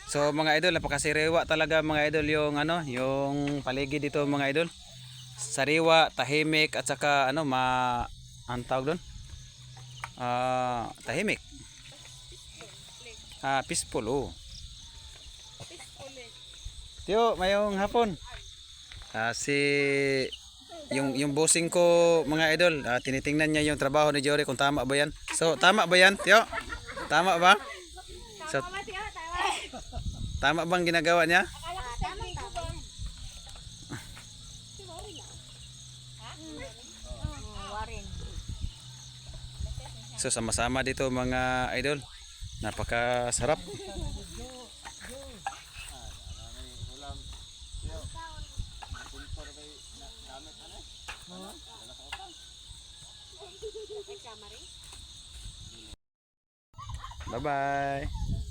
So mga idol, napakasariwa talaga mga idol yung ano, yung paligid dito mga idol. Sariwa, tahimik at saka ano, ang tawag doon? Tahimik. Peaceful oh. Tiyo, mayong hapon. Si yung bossing ko mga idol, tinitingnan niya yung trabaho ni Jory kung tama ba yan. So tama ba yan, Tiyo? Tama ba? So tama bang ginagawa niya? So sama-sama dito mga idol. Napakasarap. Bye-bye.